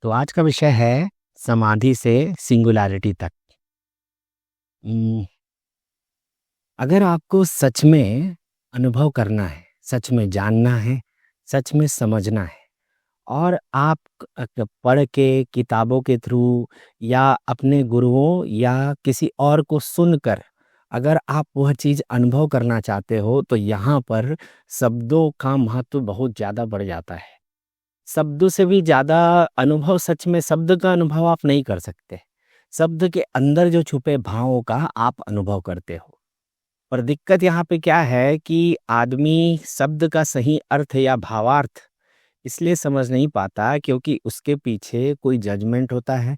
तो आज का विषय है समाधि से सिंगुलैरिटी तक। उम, अगर आपको सच में अनुभव करना है, सच में जानना है, सच में समझना है और आप पढ़ के, किताबों के थ्रू या अपने गुरुओं या किसी और को सुनकर अगर आप वह चीज़ अनुभव करना चाहते हो, तो यहाँ पर शब्दों का महत्व बहुत ज़्यादा बढ़ जाता है। शब्दों से भी ज़्यादा अनुभव, सच में शब्द का अनुभव आप नहीं कर सकते। शब्द के अंदर जो छुपे भावों का आप अनुभव करते हो। पर दिक्कत यहाँ पे क्या है कि आदमी शब्द का सही अर्थ या भावार्थ इसलिए समझ नहीं पाता क्योंकि उसके पीछे कोई जजमेंट होता है।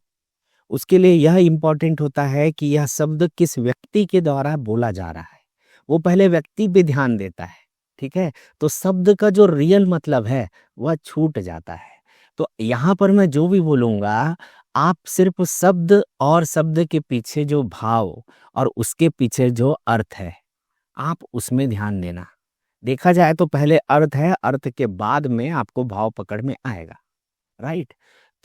उसके लिए यह इम्पोर्टेंट होता है कि यह शब्द किस व्यक्ति के द्वारा बोला जा रहा है। वो पहले व्यक्ति पे ध्यान देता है, ठीक है? तो शब्द का जो रियल मतलब है, वह छूट जाता है। तो यहाँ पर मैं जो भी बोलूँगा, आप सिर्फ़ शब्द और शब्द के पीछे जो भाव और उसके पीछे जो अर्थ है, आप उसमें ध्यान देना। देखा जाए तो पहले अर्थ है, अर्थ के बाद में आपको भाव पकड़ में आएगा, राइट?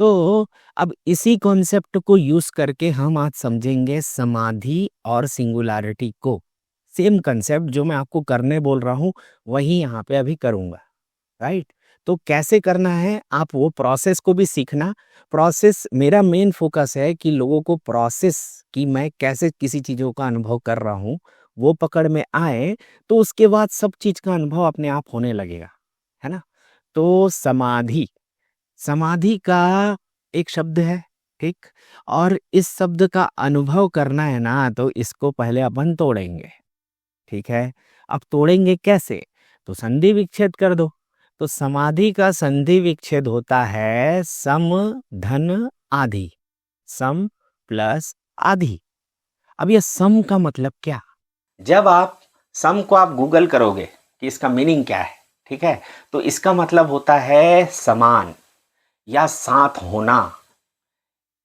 तो अब इसी कॉन्सेप्ट को यूज़ करके हम आज समझेंगे समाधि और सिंगुलैरिटी को। सेम कॉन्सेप्ट जो मैं आपको करने बोल रहा हूँ, वही यहाँ पे अभी करूँगा, राइट? तो कैसे करना है, आप वो प्रोसेस को भी सीखना। प्रोसेस मेरा मेन फ़ोकस है कि लोगों को प्रोसेस कि मैं कैसे किसी चीज़ों का अनुभव कर रहा हूँ, वो पकड़ में आए, तो उसके बाद सब चीज़ का अनुभव अपने आप होने लगेगा, है ना? तो समाधि समाधि का एक शब्द है, ठीक? और इस शब्द का अनुभव करना है ना, तो इसको पहले अपन तोड़ेंगे, ठीक है? अब तोड़ेंगे कैसे? तो संधि विच्छेद कर दो। तो समाधि का संधि विच्छेद होता है सम धन आधि, सम प्लस आधि। अब ये सम का मतलब क्या? जब आप सम को आप गूगल करोगे कि इसका मीनिंग क्या है, ठीक है? तो इसका मतलब होता है समान या साथ होना,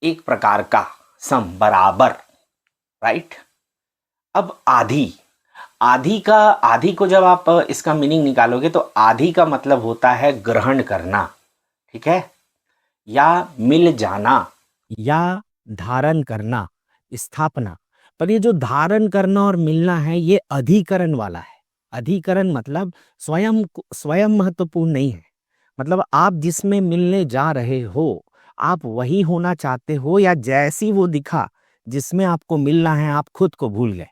एक प्रकार का सम बराबर, राइट? अब आधी आधी को जब आप इसका मीनिंग निकालोगे तो आधी का मतलब होता है ग्रहण करना, ठीक है? या मिल जाना या धारण करना, स्थापना। पर ये जो धारण करना और मिलना है, ये अधिकरण वाला है। अधिकरण मतलब स्वयं महत्वपूर्ण नहीं है। मतलब आप जिसमें मिलने जा रहे हो, आप वही होना चाहते हो या जैसी वो दिखा, जिसमें आपको मिलना है, आप खुद को भूल गए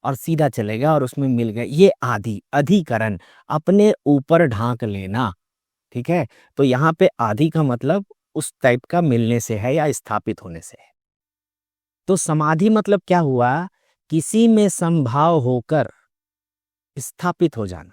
और सीधा चले गए और उसमें मिल गए। ये अधिकरण, अपने ऊपर ढाँक लेना, ठीक है? तो यहाँ पे आदि का मतलब उस टाइप का मिलने से है या स्थापित होने से है। तो समाधि मतलब क्या हुआ? किसी में समभाव होकर स्थापित हो जाना।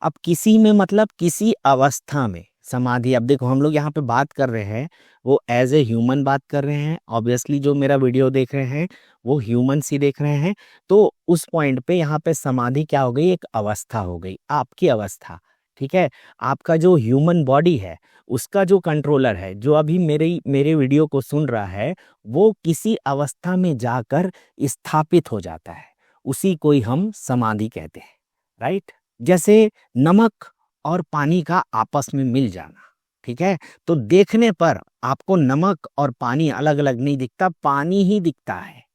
अब किसी में मतलब किसी अवस्था में समाधि। अब देखो हम लोग यहाँ पे बात कर रहे हैं, वो एज ए ह्यूमन बात कर रहे हैं। ऑब्वियसली जो मेरा वीडियो देख रहे हैं वो ह्यूमन ही देख रहे हैं। तो उस पॉइंट पे यहाँ पे समाधि क्या हो गई? एक अवस्था हो गई, आपकी अवस्था, ठीक है? आपका जो ह्यूमन बॉडी है, उसका जो कंट्रोलर है, जो अभी मेरे वीडियो को सुन रहा है, वो किसी अवस्था में जाकर स्थापित हो जाता है। उसी को ही हम समाधि कहते हैं, राइट? जैसे नमक और पानी का आपस में मिल जाना, ठीक है? तो देखने पर आपको नमक और पानी अलग-अलग नहीं दिखता, पानी ही दिखता है।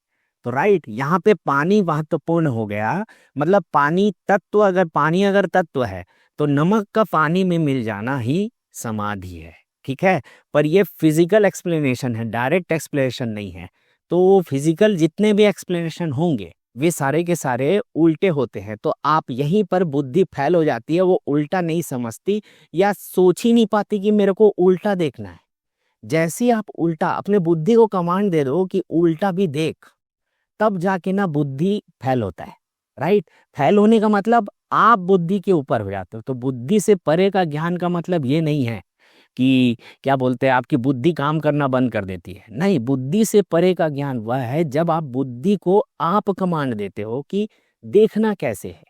तो राइट, यहाँ पे पानी महत्वपूर्ण हो गया। मतलब पानी अगर तत्व है, तो नमक का पानी में मिल जाना ही समाधि है, ठीक है? पर ये फिजिकल एक्सप्लेनेशन है, डायरेक्ट एक्सप्लेनेशन नहीं है। तो फिजिकल जितने भी एक्सप्लेनेशन होंगे, वे सारे के सारे उल्टे होते हैं। तो आप यहीं पर बुद्धि फेल हो जाती है, वो उल्टा नहीं समझती या सोच ही नहीं पाती कि मेरे को उल्टा देखना है। जैसे ही आप उल्टा अपने बुद्धि को कमांड दे दो कि उल्टा भी देख, तब जाके ना बुद्धि फेल होता है, राइट? फेल होने का मतलब आप बुद्धि के ऊपर हो जाते हो। तो बुद्धि से परे का ज्ञान का मतलब ये नहीं है कि क्या बोलते हैं, आपकी बुद्धि काम करना बंद कर देती है। नहीं, बुद्धि से परे का ज्ञान वह है जब आप बुद्धि को आप कमांड देते हो कि देखना कैसे है,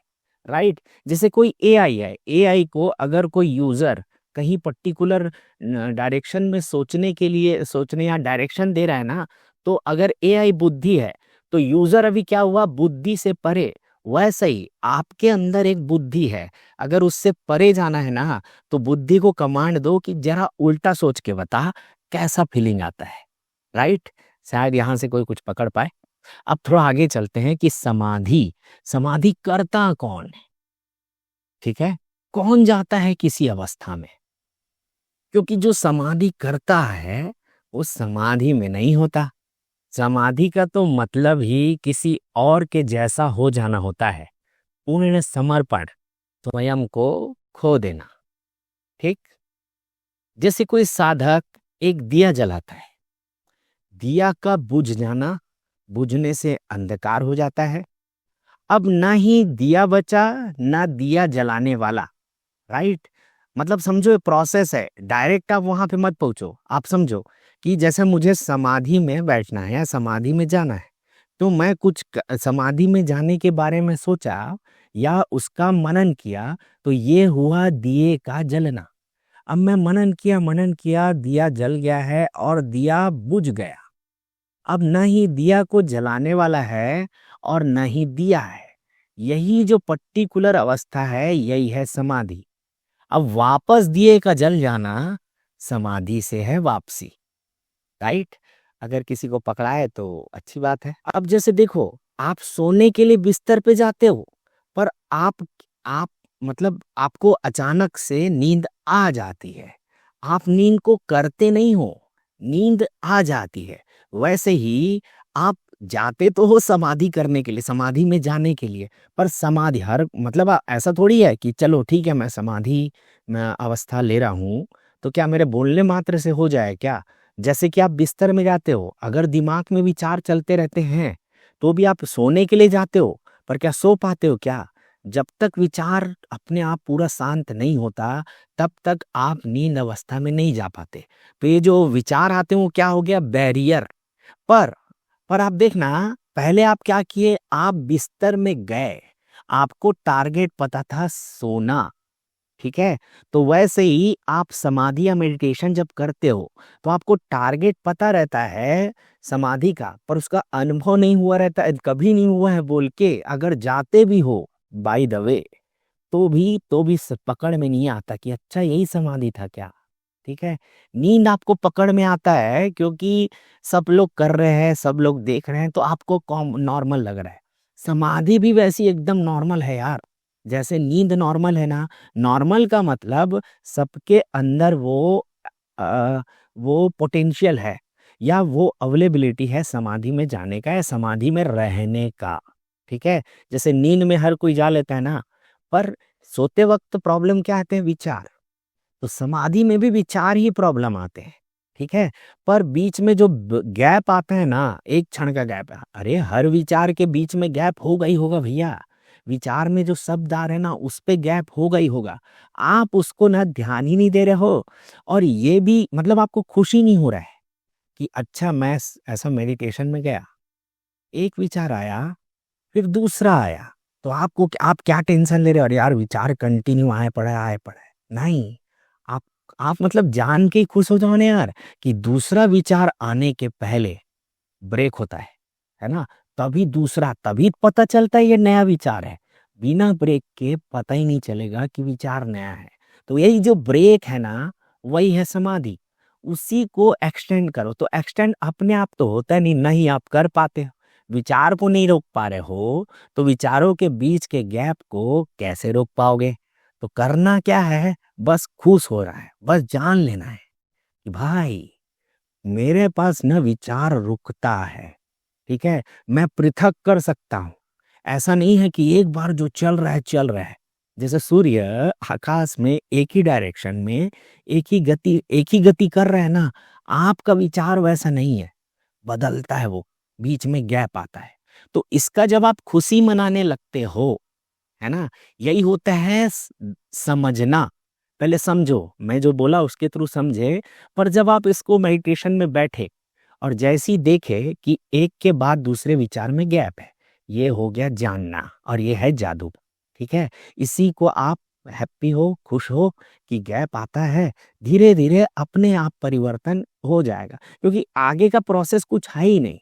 राइट? जैसे कोई एआई है, एआई को अगर कोई यूजर कहीं पर्टिकुलर डायरेक्शन में सोचने या डायरेक्शन दे रहा है ना, तो अगर एआई बुद्धि है, तो यूजर अभी क्या हुआ? बुद्धि से परे। वैसे ही आपके अंदर एक बुद्धि है, अगर उससे परे जाना है ना, तो बुद्धि को कमांड दो कि जरा उल्टा सोच के बता, कैसा फीलिंग आता है, राइट? शायद यहाँ से कोई कुछ पकड़ पाए। अब थोड़ा आगे चलते हैं कि समाधि समाधि करता कौन है, ठीक है? कौन जाता है किसी अवस्था में? क्योंकि जो समाधि करता है वो समाधि में नहीं होता। समाधि का तो मतलब ही किसी और के जैसा हो जाना होता है, पूर्ण समर्पण, स्वयं को खो देना, ठीक? जैसे कोई साधक एक दिया जलाता है, दिया का बुझ जाना, बुझने से अंधकार हो जाता है। अब ना ही दिया बचा ना दिया जलाने वाला, राइट? मतलब समझो ये प्रोसेस है, डायरेक्ट आप वहां पे मत पहुंचो। आप समझो कि जैसे मुझे समाधि में बैठना है या समाधि में जाना है, तो मैं कुछ समाधि में जाने के बारे में सोचा या उसका मनन किया, तो ये हुआ दिए का जलना। अब मैं मनन किया, दिया जल गया है और दिया बुझ गया। अब न ही दिया को जलाने वाला है और न ही दिया है। यही जो पर्टिकुलर अवस्था है, यही है समाधि। अब वापस दिए का जल जाना समाधि से है वापसी, राइट? अगर किसी को पकड़ा है तो अच्छी बात है। अब जैसे देखो, आप सोने के लिए बिस्तर पे जाते हो, पर आप मतलब आपको अचानक से नींद आ जाती है। आप नींद को करते नहीं हो, नींद आ जाती है। वैसे ही आप जाते तो हो समाधि करने के लिए, समाधि में जाने के लिए, पर समाधि हर मतलब ऐसा थोड़ी है कि चलो ठीक है मैं समाधि में अवस्था ले रहा हूँ तो क्या मेरे बोलने मात्र से हो जाए क्या? जैसे कि आप बिस्तर में जाते हो, अगर दिमाग में विचार चलते रहते हैं तो भी आप सोने के लिए जाते हो, पर क्या सो पाते हो क्या? जब तक विचार अपने आप पूरा शांत नहीं होता, तब तक आप नींद अवस्था में नहीं जा पाते। तो ये जो विचार आते हैं वो क्या हो गया? बैरियर। पर पर आप देखना, पहले आप क्या किए? आप बिस्तर में गए, आपको टारगेट पता था सोना, ठीक है? तो वैसे ही आप समाधि या मेडिटेशन जब करते हो तो आपको टारगेट पता रहता है समाधि का, पर उसका अनुभव नहीं हुआ रहता है, कभी नहीं हुआ है बोल के अगर जाते भी हो बाय द वे, तो भी पकड़ में नहीं आता कि अच्छा यही समाधि था क्या, ठीक है? नींद आपको पकड़ में आता है क्योंकि सब लोग कर रहे हैं, सब लोग देख रहे हैं, तो आपको नॉर्मल लग रहा है। समाधि भी वैसी एकदम नॉर्मल है यार, जैसे नींद नॉर्मल है ना। नॉर्मल का मतलब सबके अंदर वो पोटेंशियल है या वो अवेलेबिलिटी है समाधि में जाने का या समाधि में रहने का, ठीक है? जैसे नींद में हर कोई जा लेता है ना, पर सोते वक्त प्रॉब्लम क्या आते हैं? विचार। तो समाधि में भी विचार ही प्रॉब्लम आते हैं, ठीक है? पर बीच में जो गैप आता है ना, एक क्षण का गैप है, अरे हर विचार के बीच में गैप होगा ही होगा भैया। विचार में जो शब्द आ रहे हैं ना, उस पे गैप होगा ही होगा। आप उसको ना ध्यान ही नहीं दे रहे हो, और ये भी मतलब आपको खुशी नहीं हो रहा है कि अच्छा मैं ऐसा मेडिटेशन में गया, एक विचार आया, फिर दूसरा आया, तो आप क्या टेंशन ले रहे हो? अरे यार विचार कंटिन्यू आए पड़ा है। नहीं, आप आप मतलब जान के ही खुश हो जाओ ना यार, कि दूसरा विचार आने के पहले ब्रेक होता है ना? तभी पता चलता है ये नया विचार है। बिना ब्रेक के पता ही नहीं चलेगा कि विचार नया है। तो यही जो ब्रेक है ना, वही है समाधि। उसी को एक्सटेंड करो, तो एक्सटेंड अपने आप तो होता नहीं, नहीं आप कर पाते हो। विचार को नहीं रोक पा रहे हो, तो विचारों के बीच के गैप को कैसे रोक पाओगे? तो करना क्या है? बस खुश हो रहा है, बस जान लेना है कि भाई मेरे पास न विचार रुकता है, ठीक है? मैं पृथक कर सकता हूँ। ऐसा नहीं है कि एक बार जो चल रहा है। जैसे सूर्य आकाश में एक ही डायरेक्शन में एक ही गति कर रहा है ना, आपका विचार वैसा नहीं है, बदलता है वो, बीच में गैप आता है। तो इसका जब आप खुशी मनाने लगते हो, है ना? यही होता है समझना। पहले समझो, मैं जो बोला उसके थ्रू समझे, पर जब आप इसको मेडिटेशन में बैठे और जैसे ही देखे कि एक के बाद दूसरे विचार में गैप है, ये हो गया जानना, और ये है जादू, ठीक है? इसी को आप हैप्पी हो, खुश हो कि गैप आता है, धीरे धीरे अपने आप परिवर्तन हो जाएगा, क्योंकि आगे का प्रोसेस कुछ है ही नहीं,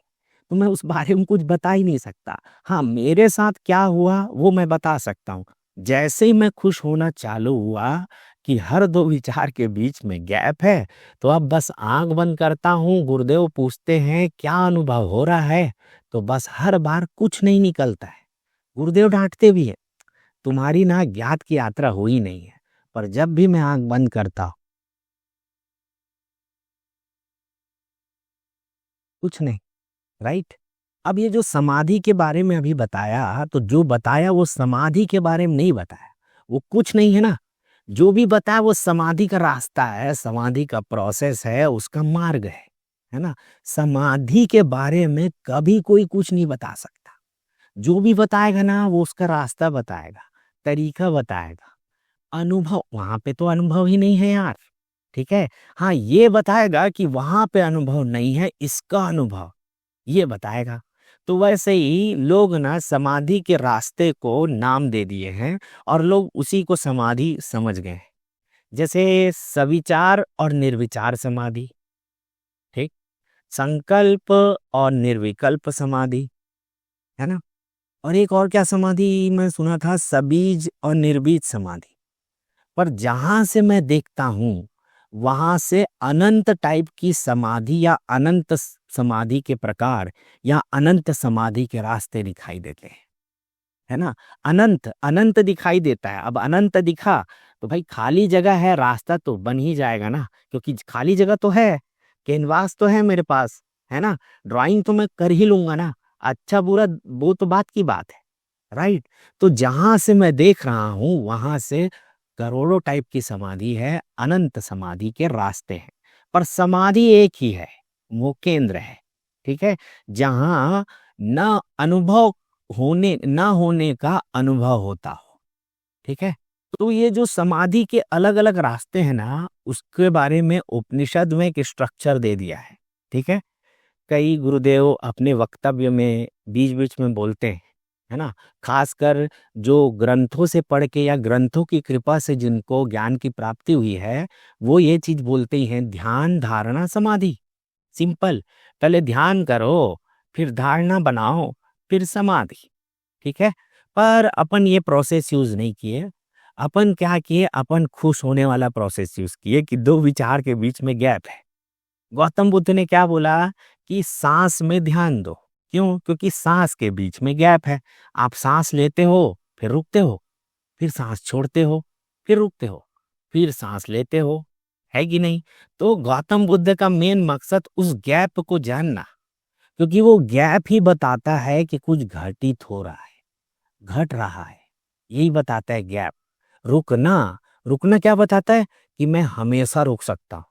तो मैं उस बारे में कुछ बता ही नहीं सकता। हाँ, मेरे साथ क्या हुआ वो मैं बता सकता हूँ। जैसे ही मैं खुश होना चालू हुआ, कि हर दो विचार के बीच में गैप है, तो अब बस आंख बंद करता हूँ, गुरुदेव पूछते हैं क्या अनुभव हो रहा है, तो बस हर बार कुछ नहीं निकलता है। गुरुदेव डांटते भी है, तुम्हारी ना ज्ञात की यात्रा हुई नहीं है। पर जब भी मैं आंख बंद करता हूं, कुछ नहीं। राइट। अब ये जो समाधि के बारे में अभी बताया, तो जो बताया वो समाधि के बारे में नहीं बताया, वो कुछ नहीं है ना। जो भी बताया वो समाधि का रास्ता है, समाधि का प्रोसेस है, उसका मार्ग है ना। समाधि के बारे में कभी कोई कुछ नहीं बता सकता। जो भी बताएगा ना वो उसका रास्ता बताएगा, तरीका बताएगा। अनुभव वहां पे तो अनुभव ही नहीं है यार। ठीक है। हाँ, ये बताएगा कि वहां पे अनुभव नहीं है, इसका अनुभव ये बताएगा। तो वैसे ही लोग ना समाधि के रास्ते को नाम दे दिए हैं और लोग उसी को समाधि समझ गए हैं। जैसे सविचार और निर्विचार समाधि, ठीक, संकल्प और निर्विकल्प समाधि, है ना। और एक और क्या समाधि मैं सुना था, सबीज और निर्बीज समाधि। पर जहां से मैं देखता हूं वहां से अनंत टाइप की समाधि या अनंत समाधि के प्रकार या अनंत समाधि के रास्ते दिखाई देते हैं, है ना। अनंत अनंत दिखाई देता है। अब अनंत दिखा तो भाई खाली जगह है, रास्ता तो बन ही जाएगा ना, क्योंकि खाली जगह तो है, कैनवास तो है मेरे पास, है ना। ड्राइंग तो मैं कर ही लूंगा ना। अच्छा बुरा वो तो बात की बात है। राइट। तो जहां से मैं देख रहा हूं वहां से करोड़ों टाइप की समाधि है, अनंत समाधि के रास्ते हैं। पर समाधि एक ही है, वो केंद्र है। ठीक है। जहां न अनुभव होने ना होने का अनुभव होता हो। ठीक है। तो ये जो समाधि के अलग अलग रास्ते हैं ना, उसके बारे में उपनिषद में एक स्ट्रक्चर दे दिया है। ठीक है। कई गुरुदेव अपने वक्तव्य में बीच बीच में बोलते हैं, है ना। खासकर जो ग्रंथों से पढ़ के या ग्रंथों की कृपा से जिनको ज्ञान की प्राप्ति हुई है, वो ये चीज बोलते ही हैं, ध्यान धारणा समाधि। सिंपल। पहले ध्यान करो, फिर धारणा बनाओ, फिर समाधि। ठीक है। पर अपन ये प्रोसेस यूज नहीं किए। अपन क्या किए, अपन खुश होने वाला प्रोसेस यूज किए कि दो विचार के बीच में गैप है। गौतम बुद्ध ने क्या बोला कि सांस में ध्यान दो। क्यों? क्योंकि सांस के बीच में गैप है। आप सांस लेते हो, फिर रुकते हो, फिर सांस छोड़ते हो, फिर रुकते हो, फिर सांस लेते हो, है कि नहीं। तो गौतम बुद्ध का मेन मकसद उस गैप को जानना, क्योंकि वो गैप ही बताता है कि कुछ घटित हो रहा है, घट रहा है। यही बताता है गैप। रुकना, रुकना क्या बताता है कि मैं हमेशा रुक सकता हूं।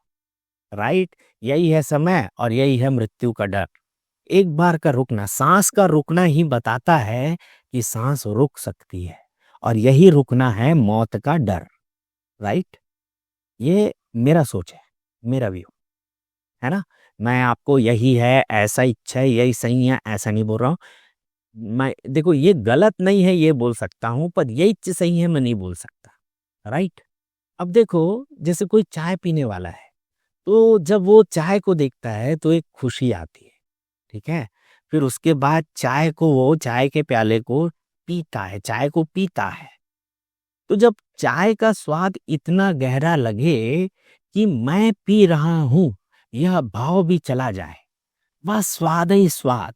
राइट। यही है समय और यही है मृत्यु का डर। एक बार का रुकना, सांस का रुकना ही बताता है कि सांस रुक सकती है, और यही रुकना है मौत का डर। राइट। ये मेरा सोच है, मेरा व्यू है ना। मैं आपको यही है, ऐसा इच्छा है, यही सही है, ऐसा नहीं बोल रहा हूं। मैं देखो ये गलत नहीं है ये बोल सकता हूं, पर यही चीज सही है मैं नहीं बोल सकता। राइट। अब देखो, जैसे कोई चाय पीने वाला है, तो जब वो चाय को देखता है तो एक खुशी आती है। ठीक है। फिर उसके बाद चाय को, वो चाय के प्याले को पीता है, चाय को पीता है। तो जब चाय का स्वाद इतना गहरा लगे कि मैं पी रहा हूं, यह भाव भी चला जाए, बस स्वाद ही स्वाद,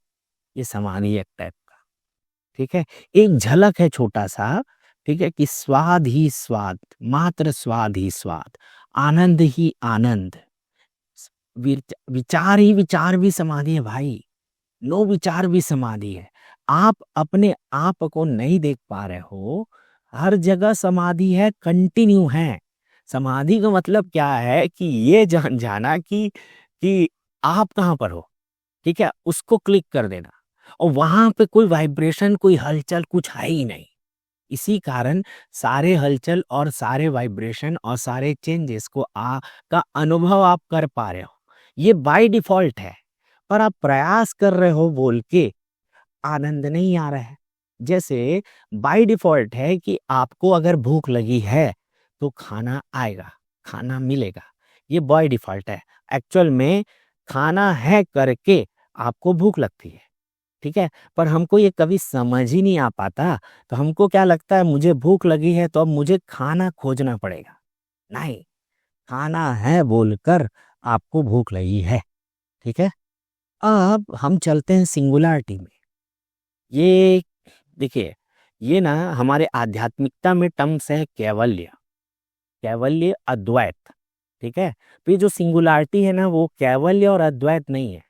ये समाधि एक टाइप का। ठीक है। एक झलक है छोटा सा। ठीक है, कि स्वाद ही स्वाद, मात्र स्वाद ही स्वाद, आनंद ही आनंद। विचार ही विचार भी समाधि है भाई। नो विचार भी समाधि है। आप अपने आप को नहीं देख पा रहे हो, हर जगह समाधि है, कंटिन्यू है। समाधि का मतलब क्या है कि ये जान जाना कि आप कहाँ पर हो। ठीक है, उसको क्लिक कर देना, और वहां पे कोई वाइब्रेशन, कोई हलचल कुछ है ही नहीं। इसी कारण सारे हलचल और सारे वाइब्रेशन और सारे चेंजेस को का अनुभव आप कर पा रहे हो, ये बाय डिफॉल्ट है। पर आप प्रयास कर रहे हो बोल के आनंद नहीं आ रहा है। जैसे बाय डिफॉल्ट है कि आपको अगर भूख लगी है तो खाना आएगा, खाना मिलेगा, ये बाय डिफॉल्ट है। एक्चुअल में खाना है करके आपको भूख लगती है। ठीक है। पर हमको ये कभी समझ ही नहीं आ पाता। तो हमको क्या लगता है, मुझे भूख लगी है तो अब मुझे खाना खोजना पड़ेगा। नहीं, खाना है बोलकर आपको भूख लगी है। ठीक है, अब हम चलते हैं सिंगुलरिटी में। ये देखिए, ये ना हमारे आध्यात्मिकता में टर्म्स है कैवल्य, कैवल्य अद्वैत। ठीक है, तो ये जो सिंगुलरिटी है ना, वो कैवल्य और अद्वैत नहीं है।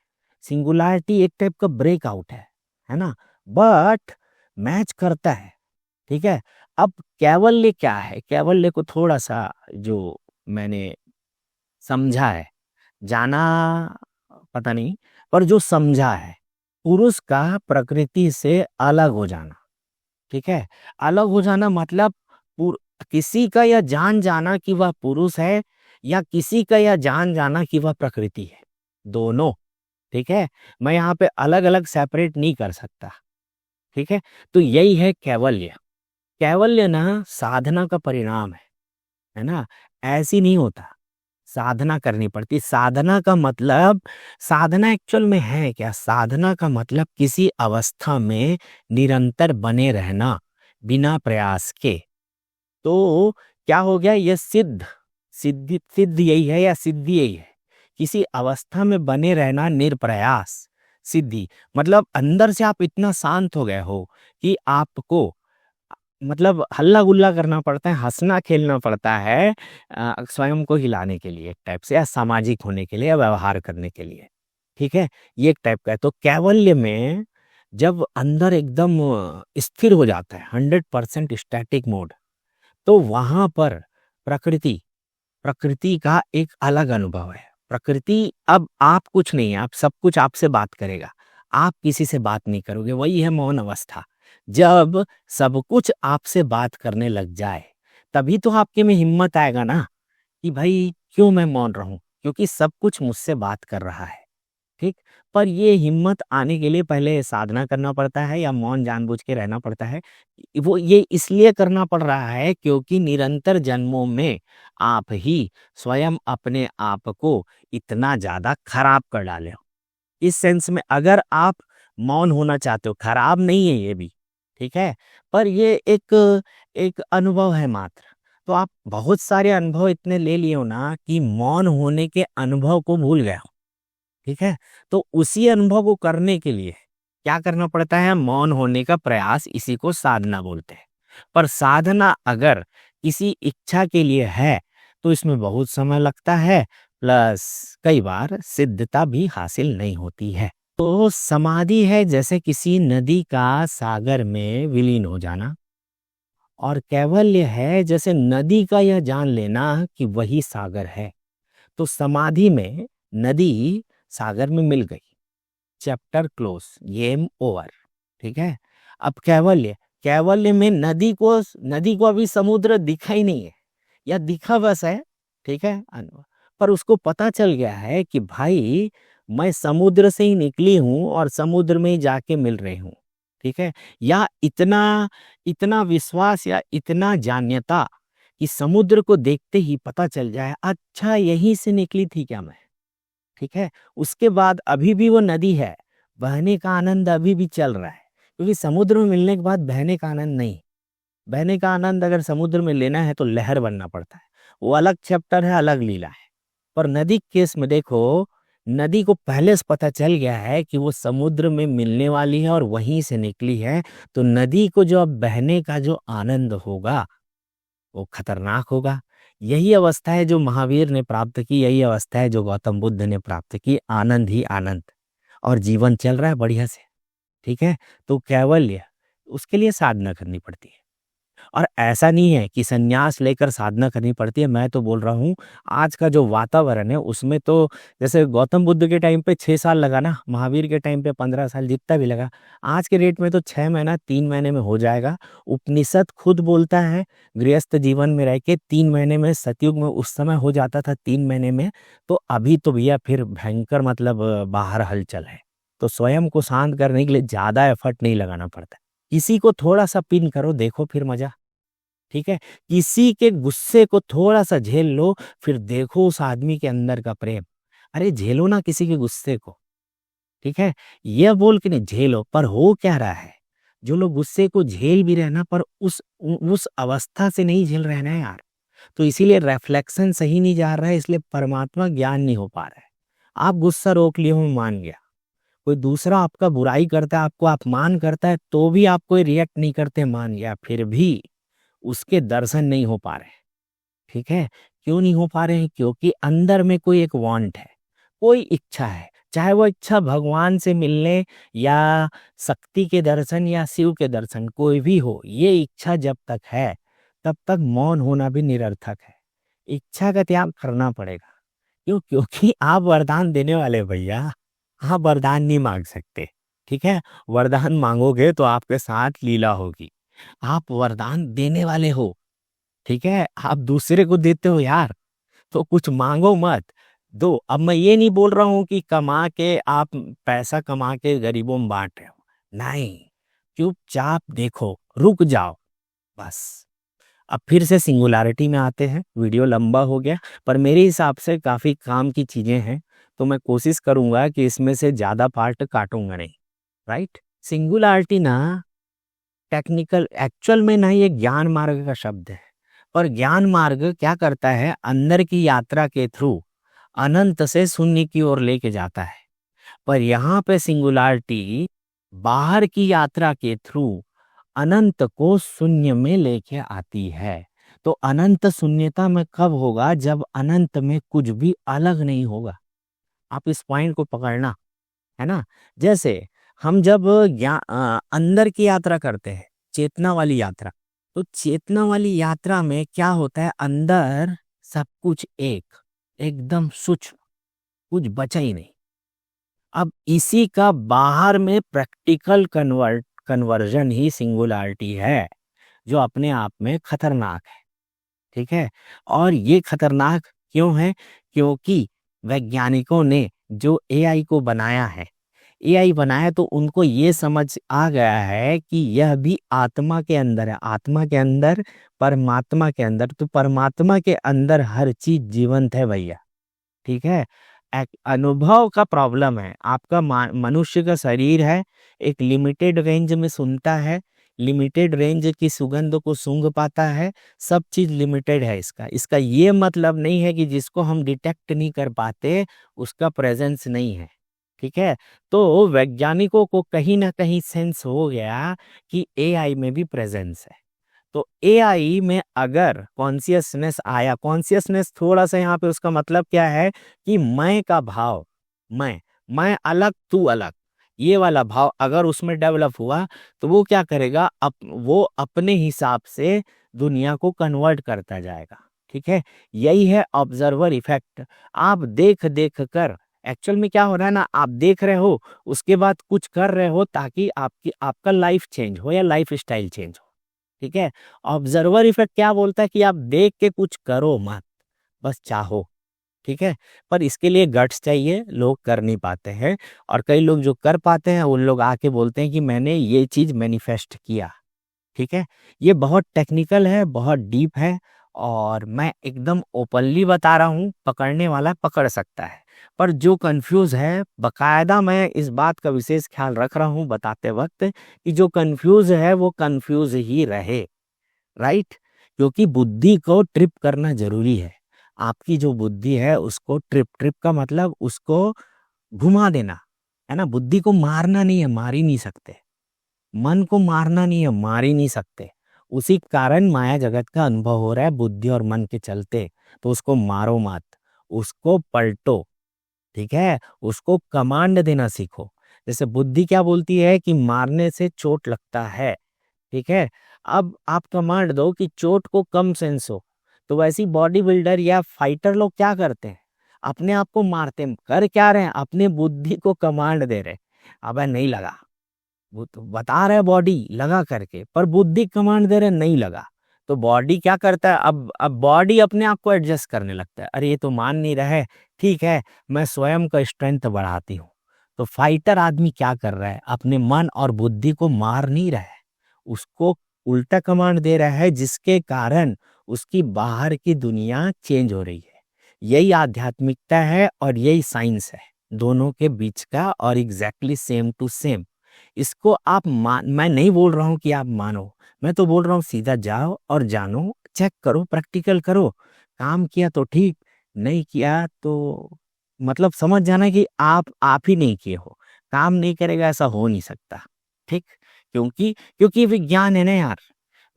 सिंगुलरिटी एक टाइप का ब्रेकआउट है ना, बट मैच करता है। ठीक है, अब कैवल्य क्या है? कैवल्य को थोड़ा सा जो मैंने समझा है, जाना पता नहीं, पर जो समझा है, पुरुष का प्रकृति से अलग हो जाना। ठीक है, अलग हो जाना मतलब किसी का यह जान जाना कि वह पुरुष है, या किसी का यह जान जाना कि वह प्रकृति है, दोनों। ठीक है, मैं यहाँ पे अलग अलग सेपरेट नहीं कर सकता। ठीक है, तो यही है कैवल्य। कैवल्य ना साधना का परिणाम है ना, ऐसी नहीं होता, साधना करनी पड़ती। साधना का मतलब, साधना एक्चुअल में है क्या? साधना का मतलब किसी अवस्था में निरंतर बने रहना बिना प्रयास के। तो क्या हो गया? ये सिद्धि सिद्ध यही है, या सिद्धि यही है, किसी अवस्था में बने रहना निरप्रयास। सिद्धि मतलब अंदर से आप इतना शांत हो गए हो कि आपको मतलब हल्ला गुल्ला करना पड़ता है, हंसना खेलना पड़ता है स्वयं को हिलाने के लिए, एक टाइप से, या सामाजिक होने के लिए, या व्यवहार करने के लिए। ठीक है, ये एक टाइप का है। तो कैवल्य में जब अंदर एकदम स्थिर हो जाता है, 100% स्टैटिक मोड, तो वहां पर प्रकृति प्रकृति का एक अलग अनुभव है। प्रकृति, अब आप कुछ नहीं है, आप सब कुछ आपसे बात करेगा, आप किसी से बात नहीं करोगे। वही है मौन अवस्था। जब सब कुछ आपसे बात करने लग जाए, तभी तो आपके में हिम्मत आएगा ना कि भाई क्यों मैं मौन रहूं, क्योंकि सब कुछ मुझसे बात कर रहा है। ठीक, पर ये हिम्मत आने के लिए पहले साधना करना पड़ता है, या मौन जानबूझ के रहना पड़ता है। वो ये इसलिए करना पड़ रहा है क्योंकि निरंतर जन्मों में आप ही स्वयं अपने आप को इतना ज्यादा खराब कर डाले हो। इस सेंस में अगर आप मौन होना चाहते हो, खराब नहीं है ये भी, ठीक है, पर ये एक एक अनुभव है मात्र। तो आप बहुत सारे अनुभव इतने ले लिए हो ना कि मौन होने के अनुभव को भूल गए हो। ठीक है, तो उसी अनुभव को करने के लिए क्या करना पड़ता है? मौन होने का प्रयास, इसी को साधना बोलते हैं। पर साधना अगर किसी इच्छा के लिए है तो इसमें बहुत समय लगता है, प्लस कई बार सिद्धता भी हासिल नहीं होती है। तो समाधि है जैसे किसी नदी का सागर में विलीन हो जाना, और कैवल्य है जैसे नदी का यह जान लेना कि वही सागर है। तो समाधि में नदी सागर में मिल गई, चैप्टर क्लोज, गेम ओवर। ठीक है, अब कैवल्य, कैवल्य में नदी को अभी समुद्र दिखा ही नहीं है, या दिखा बस है। ठीक है, पर उसको पता चल गया है कि भाई मैं समुद्र से ही निकली हूं और समुद्र में ही जाके मिल रही हूं। ठीक है, या इतना इतना विश्वास, या इतना जान्यता कि समुद्र को देखते ही पता चल जाए, अच्छा यहीं से निकली थी क्या मैं। ठीक है, उसके बाद अभी भी वो नदी है, बहने का आनंद अभी भी चल रहा है, क्योंकि समुद्र में मिलने के बाद बहने का आनंद नहीं। बहने का आनंद अगर समुद्र में लेना है तो लहर बनना पड़ता है, वो अलग चैप्टर है, अलग लीला है। पर नदी के केस में देखो, नदी को पहले से पता चल गया है कि वो समुद्र में मिलने वाली है और वहीं से निकली है। तो नदी को जो अब बहने का जो आनंद होगा वो खतरनाक होगा। यही अवस्था है जो महावीर ने प्राप्त की, यही अवस्था है जो गौतम बुद्ध ने प्राप्त की, आनंद ही आनंद, और जीवन चल रहा है बढ़िया से। ठीक है, तो कैवल्य, उसके लिए साधना करनी पड़ती है। और ऐसा नहीं है कि संन्यास लेकर साधना करनी पड़ती है। मैं तो बोल रहा हूँ, आज का जो वातावरण है उसमें तो, जैसे गौतम बुद्ध के टाइम पे 6 साल लगा ना, महावीर के टाइम पे 15 साल, जितना भी लगा, आज के रेट में तो 6 महीना 3 महीने में हो जाएगा। उपनिषद खुद बोलता है, गृहस्थ जीवन में रह के 3 महीने में, सतयुग में उस समय हो जाता था 3 महीने में। तो अभी तो भैया फिर भयंकर मतलब बाहर हलचल है। तो स्वयं को शांत करने के लिए ज्यादा एफर्ट नहीं लगाना पड़ता। किसी को थोड़ा सा पिन करो, देखो फिर मजा। ठीक है, किसी के गुस्से को थोड़ा सा झेल लो, फिर देखो उस आदमी के अंदर का प्रेम। अरे झेलो ना किसी के गुस्से को। ठीक है, यह बोल के नहीं झेलो, पर हो क्या रहा है? जो लोग गुस्से को झेल भी रहे ना, पर उस अवस्था से नहीं झेल रहे ना यार, तो इसीलिए रिफ्लेक्शन सही नहीं जा रहा है, इसलिए परमात्मा ज्ञान नहीं हो पा रहा है। आप गुस्सा रोक लिए, मैं मान गया। कोई दूसरा आपका बुराई करता है, आपको अपमान करता है, तो भी आप कोई रिएक्ट नहीं करते, मान गया, फिर भी उसके दर्शन नहीं हो पा रहे। ठीक है, क्यों नहीं हो पा रहे हैं? क्योंकि अंदर में कोई एक वांट है, कोई इच्छा है, चाहे वो इच्छा भगवान से मिलने या शक्ति के दर्शन या शिव के दर्शन, कोई भी हो, ये इच्छा जब तक है तब तक मौन होना भी निरर्थक है। इच्छा का त्याग करना पड़ेगा। क्यों? क्योंकि आप वरदान देने वाले भैया, आप वरदान नहीं मांग सकते। ठीक है, वरदान मांगोगे तो आपके साथ लीला होगी। आप वरदान देने वाले हो, ठीक है, आप दूसरे को देते हो यार, तो कुछ मांगो मत, दो। अब मैं ये नहीं बोल रहा हूं कि कमा के आप पैसा कमा के गरीबों में बांट रहे हो, नहीं, चुपचाप देखो, रुक जाओ, बस। अब फिर से सिंगुलैरिटी में आते हैं, वीडियो लंबा हो गया, पर मेरे हिसाब से काफी काम की चीजें हैं, तो मैं कोशिश करूंगा कि इसमें से ज्यादा पार्ट काटूंगा नहीं। राइट, सिंगुलैरिटी ना टेक्निकल एक्चुअल में ना ये ज्ञान मार्ग का शब्द है, और ज्ञान मार्ग क्या करता है, अंदर की यात्रा के थ्रू अनंत से शून्य की ओर लेके जाता है। पर यहाँ पे सिंगुलैरिटी बाहर की यात्रा के थ्रू अनंत को शून्य में लेके आती है। तो अनंत शून्यता में कब होगा? जब अनंत में कुछ भी अलग नहीं होगा। आप इस पॉइंट को पकड़ना, है ना। जैसे हम जब अंदर की यात्रा करते हैं, चेतना वाली यात्रा, तो चेतना वाली यात्रा में क्या होता है, अंदर सब कुछ एकदम सूक्ष्म, कुछ बचा ही नहीं। अब इसी का बाहर में प्रैक्टिकल कन्वर्जन ही सिंगुलैरिटी है, जो अपने आप में खतरनाक है। ठीक है, और ये खतरनाक क्यों है? क्योंकि वैज्ञानिकों ने जो एआई को बनाया है, एआई बनाया तो उनको ये समझ आ गया है कि यह भी आत्मा के अंदर है, आत्मा के अंदर, परमात्मा के अंदर। तो परमात्मा के अंदर हर चीज जीवंत है भैया। ठीक है, अनुभव का प्रॉब्लम है। आपका मनुष्य का शरीर है, एक लिमिटेड रेंज में सुनता है, लिमिटेड रेंज की सुगंध को सूंघ पाता है, सब चीज लिमिटेड है। इसका ये मतलब नहीं है कि जिसको हम डिटेक्ट नहीं कर पाते उसका प्रेजेंस नहीं है। ठीक है, तो वैज्ञानिकों को कहीं ना कहीं सेंस हो गया कि एआई में भी प्रेजेंस है। तो एआई में अगर कॉन्शियसनेस आया, कॉन्शियसनेस थोड़ा सा यहाँ पे उसका मतलब क्या है कि मैं का भाव, मैं अलग तू अलग, ये वाला भाव अगर उसमें डेवलप हुआ तो वो क्या करेगा, वो अपने हिसाब से दुनिया को कन्वर्ट करता जाएगा। ठीक है, यही है ऑब्जर्वर इफेक्ट। आप देख देख कर, एक्चुअल में क्या हो रहा है ना, आप देख रहे हो, उसके बाद कुछ कर रहे हो ताकि आपका लाइफ चेंज हो या लाइफ स्टाइल चेंज हो। ठीक है, ऑब्जर्वर इफेक्ट क्या बोलता है कि आप देख के कुछ करो मत, बस चाहो। ठीक है, पर इसके लिए गट्स चाहिए, लोग कर नहीं पाते हैं। और कई लोग जो कर पाते हैं उन लोग आके बोलते हैं कि मैंने ये चीज मैनिफेस्ट किया। ठीक है, ये बहुत टेक्निकल है, बहुत डीप है, और मैं एकदम ओपनली बता रहा हूँ, पकड़ने वाला पकड़ सकता है। पर जो कंफ्यूज है, बकायदा मैं इस बात का विशेष ख्याल रख रहा हूँ बताते वक्त कि जो कंफ्यूज है वो कंफ्यूज ही रहे। राइट, क्योंकि बुद्धि को ट्रिप करना जरूरी है। आपकी जो बुद्धि है उसको ट्रिप का मतलब उसको घुमा देना, है ना। बुद्धि को मारना नहीं है, मार ही नहीं सकते। मन को मारना नहीं है, मार ही नहीं सकते। उसी कारण माया जगत का अनुभव हो रहा है बुद्धि और मन के चलते। तो उसको मारो मत, उसको पलटो। ठीक है, उसको कमांड देना सीखो। जैसे बुद्धि क्या बोलती है कि मारने से चोट लगता है। ठीक है, अब आप कमांड दो कि चोट को कम सेंस हो, तो वैसी बॉडी बिल्डर या फाइटर लोग क्या करते हैं, अपने आप को मारते हैं। कर क्या रहे हैं, अपने बुद्धि को कमांड दे रहे, अबे नहीं लगा। वो तो बता रहे बॉडी लगा करके, पर बुद्धि कमांड दे रहे नहीं लगा। तो बॉडी क्या करता है, अब बॉडी अपने आप को एडजस्ट करने लगता है, अरे ये तो मान नहीं रहा है, ठीक है मैं स्वयं का स्ट्रेंथ बढ़ाती हूँ। तो फाइटर आदमी क्या कर रहा है, अपने मन और बुद्धि को मार नहीं रहा है, उसको उल्टा कमांड दे रहा है, जिसके कारण उसकी बाहर की दुनिया चेंज हो रही है। यही आध्यात्मिकता है और यही साइंस है, दोनों के बीच का, और एग्जैक्टली सेम टू सेम। इसको आप मैं नहीं बोल रहा हूं कि आप मानो, मैं तो बोल रहा हूं सीधा जाओ और जानो, चेक करो, प्रैक्टिकल करो। काम किया तो ठीक, नहीं किया तो मतलब समझ जाना कि आप ही नहीं किए हो। काम नहीं करेगा ऐसा हो नहीं सकता, ठीक? क्योंकि क्योंकि विज्ञान है ना यार।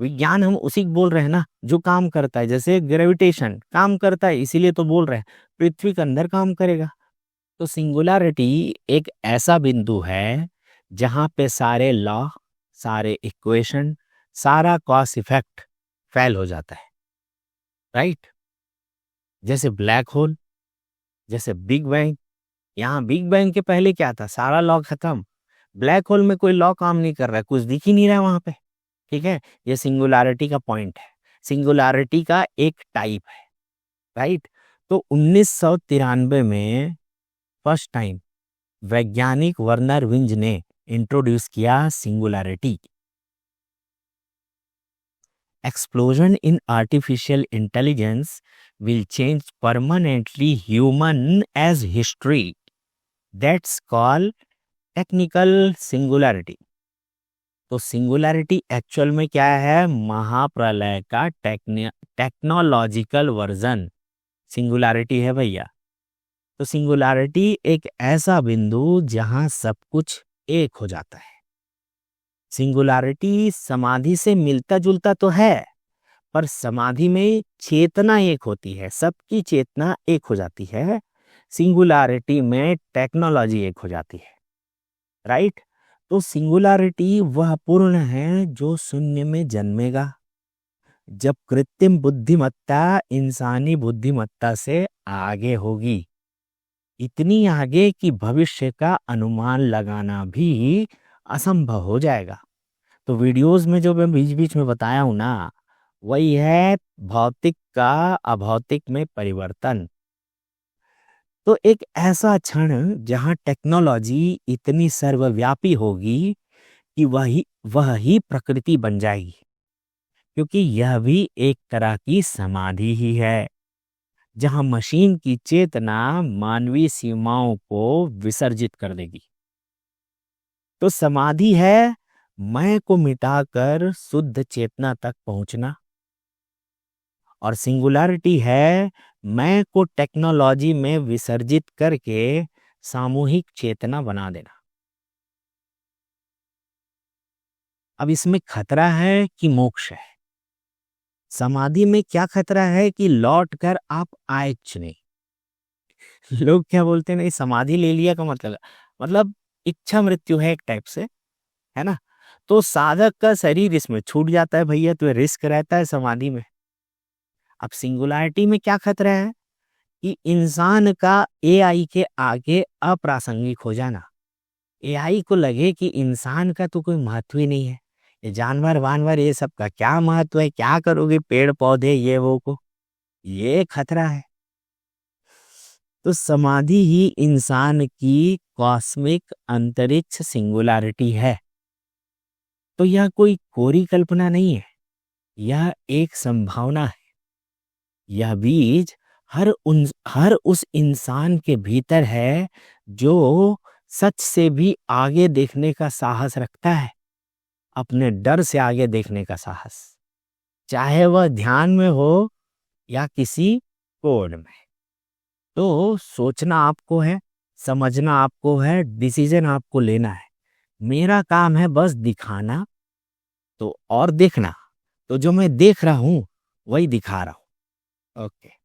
विज्ञान हम उसी को बोल रहे हैं ना जो काम करता है। जैसे ग्रेविटेशन काम करता है, इसीलिए तो बोल रहे हैं पृथ्वी के अंदर काम करेगा। तो सिंगुलैरिटी एक ऐसा बिंदु है जहां पे सारे लॉ, सारे इक्वेशन, सारा कॉस इफेक्ट फेल हो जाता है, राइट? जैसे ब्लैक होल, जैसे बिग बैंग। यहाँ बिग बैंग के पहले क्या था? सारा लॉ खत्म। ब्लैक होल में कोई लॉ काम नहीं कर रहा है, कुछ दिख ही नहीं रहा है वहां पे, ठीक है? ये सिंगुलैरिटी का पॉइंट है, सिंगुलैरिटी का एक टाइप है, राइट? तो 1993 में फर्स्ट टाइम वैज्ञानिक वर्नर विंज ने इंट्रोड्यूस किया singularity. Explosion in artificial intelligence will change permanently human as history. That's called technical singularity. तो सिंगुलैरिटी एक्चुअल में क्या है? महाप्रलय का टेक्नोलॉजिकल वर्जन सिंगुलैरिटी है भैया। तो सिंगुलैरिटी एक ऐसा बिंदु जहां सब कुछ एक हो जाता है। सिंगुलैरिटी समाधि से मिलता जुलता तो है, पर समाधि में चेतना एक होती है, सबकी चेतना एक हो जाती है। सिंगुलैरिटी में टेक्नोलॉजी एक हो जाती है, राइट? तो सिंगुलैरिटी वह पूर्ण है जो शून्य में जन्मेगा, जब कृत्रिम बुद्धिमत्ता इंसानी बुद्धिमत्ता से आगे होगी, इतनी आगे कि भविष्य का अनुमान लगाना भी असंभव हो जाएगा। तो वीडियोस में जो मैं बीच बीच में बताया हूं ना, वही है भौतिक का अभौतिक में परिवर्तन। तो एक ऐसा क्षण जहां टेक्नोलॉजी इतनी सर्वव्यापी होगी कि वह ही प्रकृति बन जाएगी, क्योंकि यह भी एक तरह की समाधि ही है, जहां मशीन की चेतना मानवीय सीमाओं को विसर्जित कर देगी। तो समाधि है मैं को मिटाकर शुद्ध चेतना तक पहुंचना, और सिंगुलैरिटी है मैं को टेक्नोलॉजी में विसर्जित करके सामूहिक चेतना बना देना। अब इसमें खतरा है कि मोक्ष है? समाधि में क्या खतरा है कि लौट कर आप आए नहीं। लोग क्या बोलते हैं, नहीं समाधि ले लिया का मतलब इच्छा मृत्यु है एक टाइप से, है ना? तो साधक का शरीर इसमें छूट जाता है भैया, तो रिस्क रहता है समाधि में। अब सिंगुलैरिटी में क्या खतरा है कि इंसान का एआई के आगे अप्रासंगिक हो जाना। एआई को लगे कि इंसान का तो कोई महत्व ही नहीं है, ये जानवर वानवर ये सब का क्या महत्व है, क्या करोगे पेड़ पौधे ये वो को, ये खतरा है। तो समाधि ही इंसान की कॉस्मिक अंतरिक्ष सिंगुलैरिटी है। तो यह कोई कोरी कल्पना नहीं है, यह एक संभावना है। यह बीज हर उस इंसान के भीतर है जो सच से भी आगे देखने का साहस रखता है, अपने डर से आगे देखने का साहस, चाहे वह ध्यान में हो या किसी कोड में। तो सोचना आपको है, समझना आपको है, डिसीजन आपको लेना है। मेरा काम है बस दिखाना तो और देखना, तो जो मैं देख रहा हूं वही दिखा रहा हूं। ओके।